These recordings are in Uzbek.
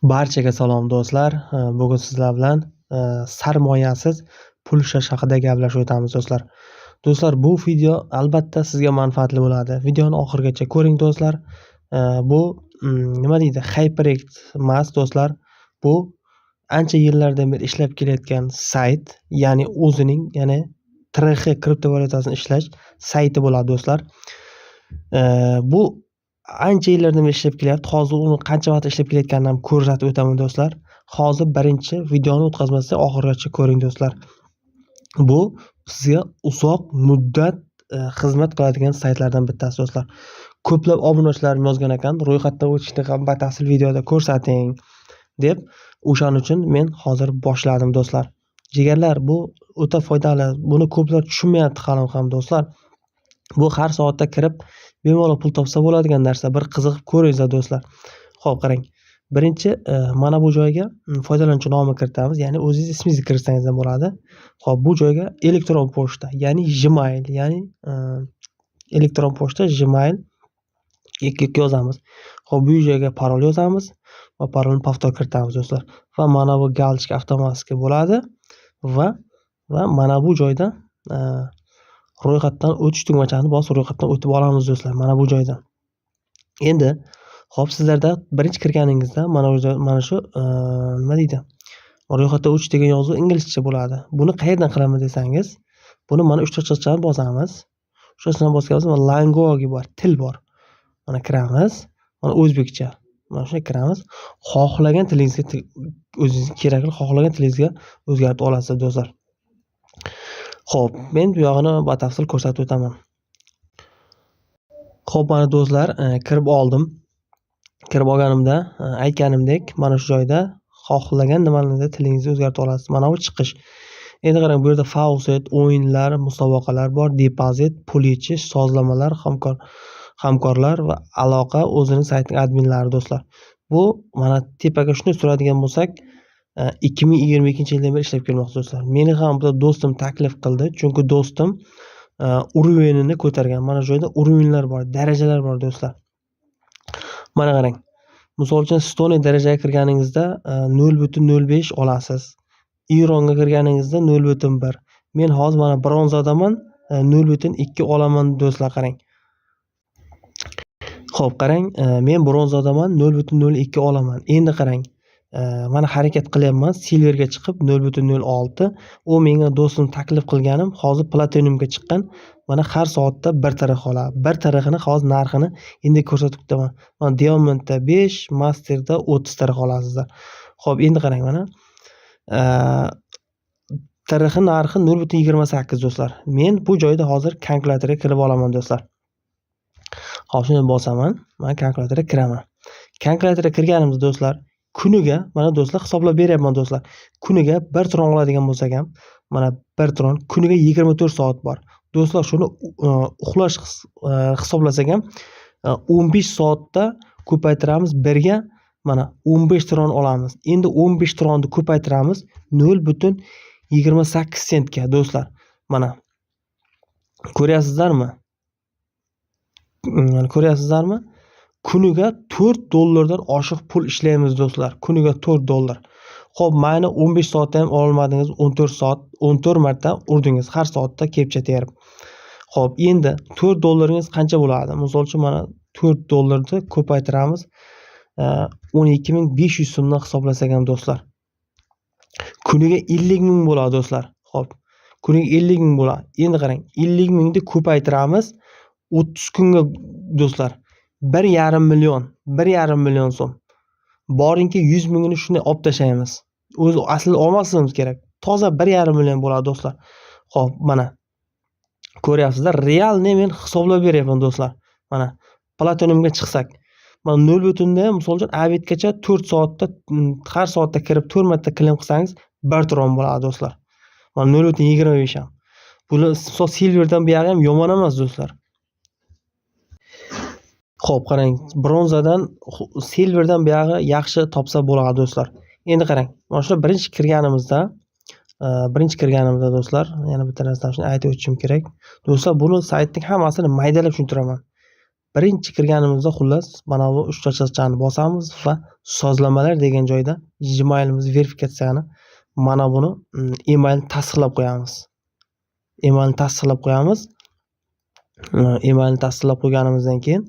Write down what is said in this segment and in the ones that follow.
Barchaga salom do'stlar. Bugun sizlar bilan sarmoyasiz pul ishlash haqida gaplashib o'tamiz do'stlar. Do'stlar, bu video albatta sizga manfaatli bo'ladi. Videoni oxirigacha ko'ring do'stlar. Bu nima deydi? HyperX emas do'stlar. Bu ancha yillardan beri ishlab kelayotgan sayt, ya'ni o'zining, ya'ni TRX kriptovalyutasini ishlash sayti bo'ladi do'stlar. Bu ancha yillardan beri ishlab kelyapti. Hozir uni qancha vaqt ishlab kelayotganini ham ko'rsatib o'taman do'stlar. Hozir birinchi videoni o'tkazmasdan oxirigacha ko'ring do'stlar. Bu sizga uzoq muddat xizmat qiladigan saytlardan bittasi do'stlar. Ko'plab obunachilarim yozgan ekan, ro'yxatdan o'tishni ham batafsil videoda ko'rsating deb. O'shaning uchun men hozir boshladim do'stlar. Jigarlar, bu o'ta foydali. Buni ko'plar tushunmayapti hali ham do'stlar. Bu har soatda kirib bemalol pul topsa bo'ladigan narsa. Bir qiziqib ko'ringizlar do'stlar. Xo'p, qarang. Birinchi mana bu joyga foydalanuvchi nomini kiritamiz, ya'ni o'zingiz ismingizni kiritsangiz ham bo'ladi. Xo'p, bu joyga elektron pochta, ya'ni Gmail, ya'ni elektron pochta Gmail yozamiz. Xo'p, bu joyga parol yozamiz va parolni повтор kiritamiz do'stlar. Va mana bu galочка avtomatik bo'ladi va mana bu joyda ro'yxatdan o'tish tugmachasini bosib ro'yxatdan o'tib olamiz do'stlar, mana bu joydan. Endi xo'p, sizlarda birinchi kirganingizda mana shu nima deydi? Ro'yxatdan o'tish degan yozuv inglizcha bo'ladi. Buni qayerdan qilamiz desangiz, buni mana 3 ta cho'chchani bosamiz. Shuni bosganimiz mana language bor, til bor. Mana kiramiz. Mana o'zbekcha. Mana shunga kiramiz. Xohlagan tilingizga o'zingizga kerakli xohlagan tilingizga o'zgartirib olasiz do'stlar. Xo'p, men bu yog'ini batafsil ko'rsatib o'taman. Xo'p, mana do'stlar, kirib oldim. Kirib olganimda aytganimdek, mana shu joyda xohlagan nimangizni tilingizni o'zgartirib olasiz. Mana bu chiqish. Endi qarang, bu yerda faucet, o'yinlar, musobaqalar bor, depozit, pul yechish, sozlamalar, hamkorlar va aloqa o'zining saytining adminlari do'stlar. Bu mana tepaga shuni suradigan bo'lsak, 2022-yildan beri ishlab kelmoqda do'stlar. Meni ham bu do'stim taklif qildi, chunki do'stim uruvenini ko'targan. Mana shu joyda uruvenlar bor, darajalar bor do'stlar. Mana qarang. Misol uchun Stone darajaga kirganingizda 0.05 olasiz. Ironga kirganingizda 0.1. Men hozir mana bronzadaman, 0.2 olaman do'stlar, qarang. Xo'p, qarang, men bronzadaman, 0.02 olaman. Endi qarang. Mana harakat qilyapman, silverga chiqib 0.06. U menga do'stim taklif qilganim, hozir platinumga chiqqan. Mana har soatda bir tarix oladi. Bir tarixini hozir narxini endi ko'rsatib o'taman. Mana diamondda 5, masterda 30 tarix olasizlar. Xo'p, endi qarang mana. Tarixi narxi 0.28 do'stlar. Men bu joyda hozir kalkulyatorga kirib olaman do'stlar. Hop, shuni bosaman. Men kalkulyatorga kiraman. Kalkulyatorga kirganimizda do'stlar, kuniga mana do'stlar hisoblab beryapman do'stlar. Kuniga 1 tron oladigan bo'lsak ham, mana 1 tron kuniga 24 soat bor. Do'stlar, shuni uxlash hisoblasak ham 15 soatda ko'paytiramiz, birga mana 15 tron olamiz. Endi 15 tronni ko'paytiramiz 0.28 sentga do'stlar. Mana ko'ryapsizlarmi? Ko'ryapsizlarmi? Kuniga 4 dollardan oshiq pul ishlaymiz do'stlar. Kuniga 4 dollar. Xo'p, mayli 15 soatda ham ololmadingiz, 14 soat, 14 marta urdingiz har soatda kepcha terib. Xo'p, endi 4 dollaringiz qancha bo'ladi? Misol uchun mana 4 dollarni ko'paytiramiz 12.500 so'mdan hisoblasak ham do'stlar. Kuniga 50.000 bo'ladi do'stlar. Xo'p, kuniga 50.000 bo'ladi. Endi qarang, 50.000 ni ko'paytiramiz 30 kunga do'stlar. 1,5 million so'm. Boringki 100.000 ni shunday olib tashlaymiz. O'zi asli olmasligimiz kerak. Toza 1,5 million bo'ladi do'stlar. Xo'p, mana ko'ryapsizlar, realni men hisoblab beryapman do'stlar. Mana platinumga chiqsak, mana 0.da misol uchun abitgacha 4 soatda har soatda kirib 4 marta claim qilsangiz 1 tron bo'ladi do'stlar. Mana 0.25 ham. Buni silverdan buyog'i ham yomon emas do'stlar. Xo'p, qarang, bronzadan silverdan buyog'i yaxshi topsa bo'ladi do'stlar. Endi qarang, mana shu birinchi kirganimizda do'stlar, yana bitta narsani aytib o'tishim kerak. Do'stlar, buni saytning hammasini maydalab tushuntiraman. Birinchi kirganimizda xullas mana bu 3 chochaqchani bosamiz va sozlamalar degan joyda Gmailimiz verifikatsiyani mana buni emailni tasdiqlab qo'yamiz. Emailni tasdiqlab qo'yamiz. Emailni tasdiqlab qo'yganimizdan keyin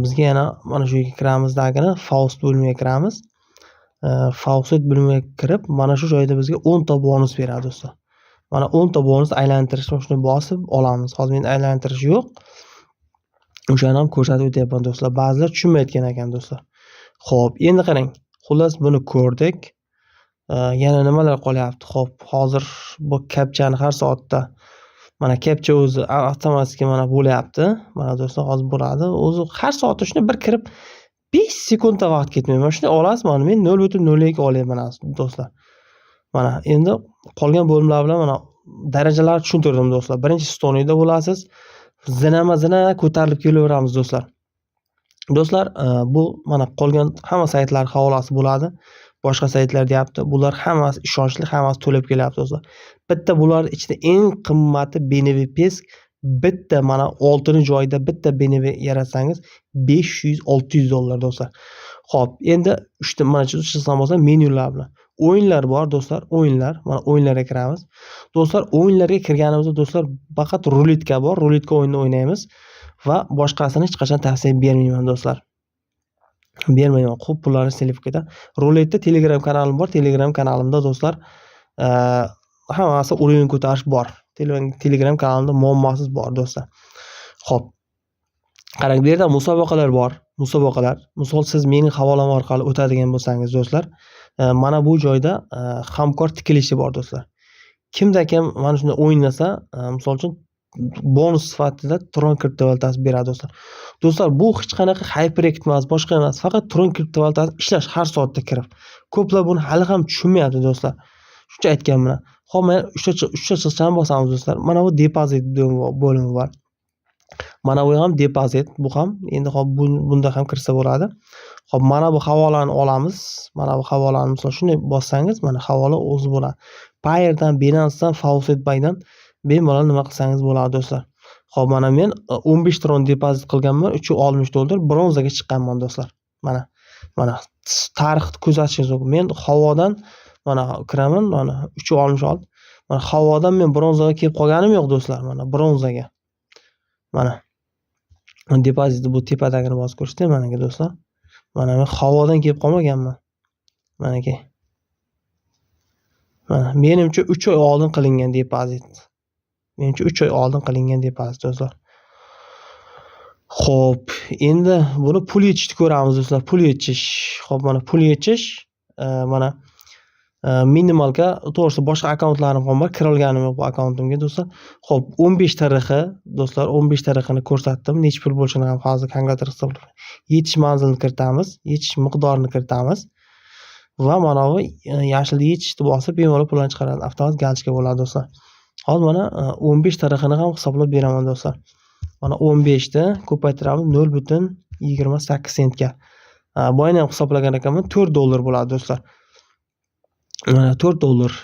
bizga yana mana shu yerga kiramizligini Faust bo'limiga kiramiz. Faust bo'limiga kirib, mana shu joyda bizga 10 ta bonus beradi do'stlar. Mana 10 ta bonus aylantirish shuni bosib olamiz. Hozir menda aylantirish yo'q. O'shani ham ko'rsatib o'tyapman do'stlar. Ba'zilar tushunmayotgan ekan do'stlar. Xo'p, endi qarang. Xullas buni ko'rdik. Yana nimalar qolyapti? Xo'p, hozir bu captchani har soatda mana captcha o'zi avtomatik mana bo'lyapti. Mana do'stlar hozir bo'ladi. O'zi har soatda shuni bir kirib 5 sekundda vaqt ketmaydi. Mana shuni olasiz, mana men 0.02 olyapman do'stlar. Mana endi qolgan bo'limlar bilan mana darajalarni tushuntirdim do'stlar. Birinchi stoniyda bo'lasiz. Zina ko'tarilib kelaveramiz do'stlar. Do'stlar, bu mana qolgan hamma saytlar havolasi bo'ladi. Boshqa saytlar deyapti. Bular hammasi ishonchli, hammasi to'lab kelyapti do'stlar. Bitta bular ichida eng qimmati BNB Pesk. Bitta mana oltini joyida bitta BNB yaratsangiz $500-600 do'stlar. Xo'p, endi 3 ta mana shu chiqsam bo'lsa menyular bilan. O'yinlar bor do'stlar, o'yinlar. Mana o'yinlarga kiramiz. Do'stlar, o'yinlarga kirganimizda do'stlar faqat ruletka bor, ruletka o'yinini o'ynaymiz va boshqasini hech qachon tavsiya bermayman do'stlar. Bermayman, ko'p pullarni silib ketadi. Ruletda Telegram kanalim bor. Telegram kanalimda do'stlar hammasi o'yin ko'tarish bor. Telegram kanalimda muammosiz bor do'stlar. Xo'p. Qarang, bu yerda musobaqalar bor. Musobaqalar. Misol siz mening havolam orqali o'tadigan bo'lsangiz do'stlar, mana bu joyda hamkor tikilishi bor do'stlar. Kim mana shunday o'ynasa, misol uchun bonus sifatida Tron kriptovalyutasi beradi do'stlar. Do'stlar, bu hech qanaqa hyperakt emas, boshqa emas, faqat Tron kriptovalyutasi ishlash har soatda kirib. Ko'plar buni hali ham tushunmayapti do'stlar. Shuncha aytganman. Xo'p, men 3 ta chiqishni bosamiz do'stlar. Mana bu depozit bo'limi bor. Mana bu ham depozit, bu ham endi hop bunda ham kirsa bo'ladi. Hop, mana bu havolani olamiz. Mana bu havolani misol shunday bossangiz, mana havola o'zi bo'ladi. Paye'dan, Binance'dan, Faucetpay'dan bemalol nima qilsangiz bo'ladi do'stlar. Hop, mana men 15 tron depozit qilganman, $360 bronzaga chiqqanman do'stlar. Mana tarixni kuzatishingiz mumkin. Men havodan mana kiraman, mana 366. Mana havodan men bronzaga kelib qolganim yo'q do'stlar, mana bronzaga. Mana depozitni bu tepadagini bosib ko'rsatay menga do'stlar. Mana men havodan kelib qolmaganman. Manaki. Mana menimcha 3 oy oldin qilingan depozit. Menimcha 3 oy oldin qilingan depozit do'stlar. Xo'p, endi buni pul yechishni ko'ramiz do'stlar. Pul yechish. Xo'p, mana pul yechish, mana minimalga to'g'risi boshqa akkauntlarim ham bor, kirolganim yo'q bu akkauntimga do'stlar. Xo'p, 15 tarixi do'stlar, 15 tarixini ko'rsatdim. Necha pul bo'lishini ham hozir kalkulyator hisoblab. Yechish manzilini kiritamiz, yechish miqdorini kiritamiz va mana bu yashilni yechishni bosib bemalol pullarni chiqaradi. Avtomatik galchka bo'ladi do'stlar. Hozir mana 15 tarixini ham hisoblab beraman do'stlar. Mana 15 ni ko'paytiramiz 0.28 sentga. Boyni ham hisoblagan ekanman, $4 bo'ladi do'stlar. Mana $4.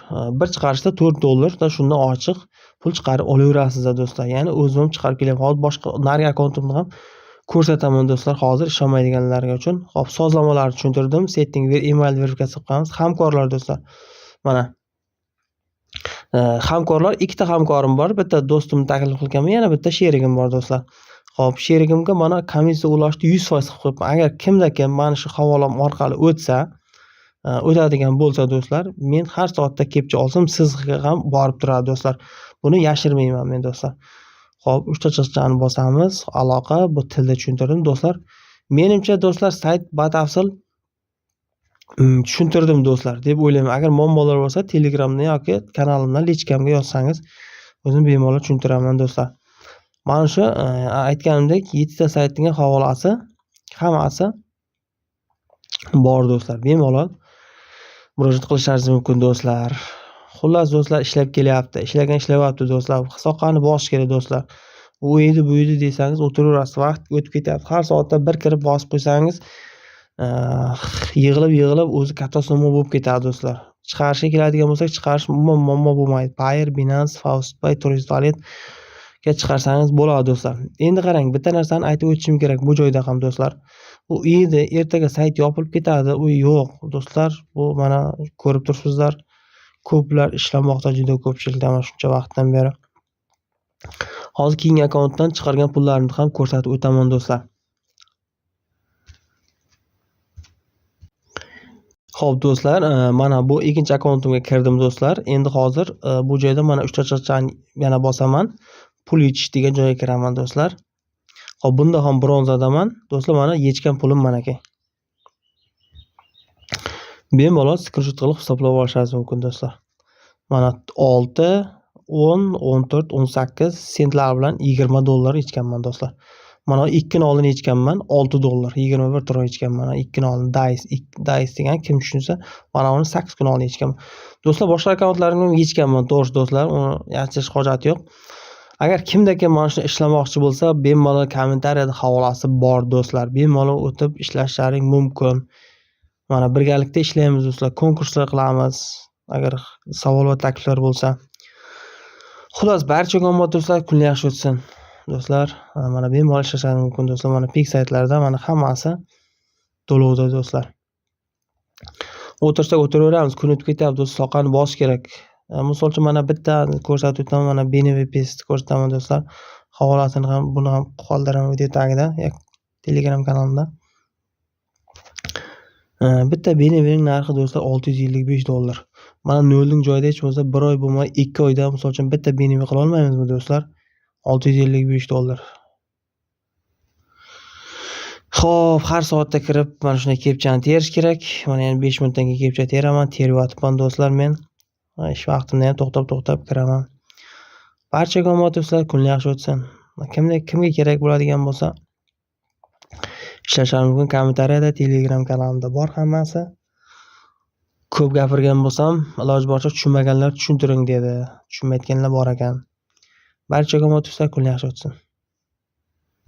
Bir chiqarishda $4 shundan ochiq pul chiqarib olaverasiz do'stlar. Ya'ni o'zim chiqarib kelaman. Hozir boshqa narigi akkauntimni ham ko'rsataman do'stlar. Hozir ishonmaydiganlarga uchun. Xo'p, sozlamalarni tushuntirdim. Setting email verifikatsiya qilamiz. Hamkorlar do'stlar. Mana hamkorlar, ikkita hamkorim bor. Bitta do'stimni taklif qilganman, yana bitta sherigim bor do'stlar. Xo'p, sherigimga mana komissiya ulashni 100% qilib qo'yibman. Agar kimda-kim mana shu havolam orqali o'tadigan bo'lsa do'stlar, men har soatda captcha olsam, sizga ham borib turadi do'stlar. Buni yashirmayman men do'stlar. Xo'p, 3 ta chiqishni bosamiz. Aloqa, bu tilda tushuntirdim do'stlar. Menimcha do'stlar, sayt batafsil tushuntirdim do'stlar deb o'ylayman. Agar muammolar bo'lsa, Telegramda yoki kanalimdan lichkamga yozsangiz, o'zim bemalol tushuntiraman do'stlar. Mana shu aytganimdek 7 ta saytning havolasi hammasi bor do'stlar. Bemalol murojaat qilishingiz mumkin do'stlar. Xullas do'stlar, ishlab kelyapti. Ishlayapti do'stlar. Hisoqani bosish kerak do'stlar. Bu edi desangiz o'tiraverasiz. Vaqt o'tib ketyapti. Har soatda bir kirib bosib qo'ysangiz, yig'ilib o'zi katta summa bo'lib ketadi do'stlar. Chiqarishga keladigan bo'lsak, chiqarish umuman muammo bo'lmaydi. Paye'er, Binance, Faustpay, Trust Wallet chiqarsangiz bo'ladi do'stlar. Endi qarang, bitta narsani aytib o'tishim kerak bu joyda ham do'stlar. U edi, ertaga sayt yopilib ketadi, u yo'q do'stlar. Bu mana ko'rib turibsizlar. Ko'plar ishlamoqda, juda ko'pchilik mana shuncha vaqtdan beri. Hozir keyingi akkauntdan chiqargan pullarimni ham ko'rsatib o'taman do'stlar. Xo'p do'stlar, mana bu ikkinchi akkauntimga kirdim do'stlar. Endi hozir bu joyda mana 3 ta cho'chchani yana bosaman. Pul yechish degan joyga kiraman do'stlar. Xo'p, bunda ham bronzadaman. Do'stlar, mana yechgan pulim mana aka. Bemalol skrinshot qilib hisoblab olishingiz mumkin do'stlar. Mana 6, 10, 14, 18 sentlar bilan $20 ichganman do'stlar. Mana 2 kun oldin ichganman $6, 21 turon ichganman. 2 kun oldin Dice degan kim tushunsa, mana uni 8 kun oldin ichganman. Do'stlar, boshqa akkauntlarimni ham ichganman, to'g'ri do'stlar, uni yachish hojati yo'q. Agar kimda-kim mana shuni ishlamoqchi bo'lsa, bemalol kommentariyada havolasi bor do'stlar. Bemalol o'tib ishlashlaring mumkin. Mana birgalikda ishlaymiz do'stlar, konkurslar qilamiz. Agar savol va takliflar bo'lsa. Xulos, barchaga omad do'stlar, kun yaxshi o'tsin. Do'stlar, mana bemalol ishlashingiz mumkin do'stlar. Mana pik saytlarda mana hammasi to'lovda do'stlar. O'tirsak o'tiraveramiz, kun o'tib ketyapti do'stlar, soqani bosish kerak. Misol uchun mana bitta ko'rsatib o'taman, mana BNVPS ko'rsataman do'stlar. Havolasini ham buni ham qoldiraman video tagida, Telegram kanalimda. Bitta BNVning narxi do'stlar $655. Mana 0 ning joyida hech bo'lsa 1 oy bo'lmay 2 oyda misol uchun bitta BNV qila olmaymizmi do'stlar? $655. Xo'p, har soatda kirib mana shunday kepchani terish kerak. Mana endi 5 minutdan keyin kepcha teraman, teryapman do'stlar men. Ish vaqtimda ham to'xtab kiraman. Barchaga omad do'stlar, kun yaxshi o'tsin. Kimga kerak bo'ladigan bo'lsa, ishlashlaringiz mumkin. Kommentariyada, Telegram kanalimda bor hammasi. Ko'p gapirgan bo'lsam, iloji boricha tushunmaganlar tushuntiring dedi. Tushunmayotganlar bor ekan. Barchaga omad do'stlar, kun yaxshi o'tsin.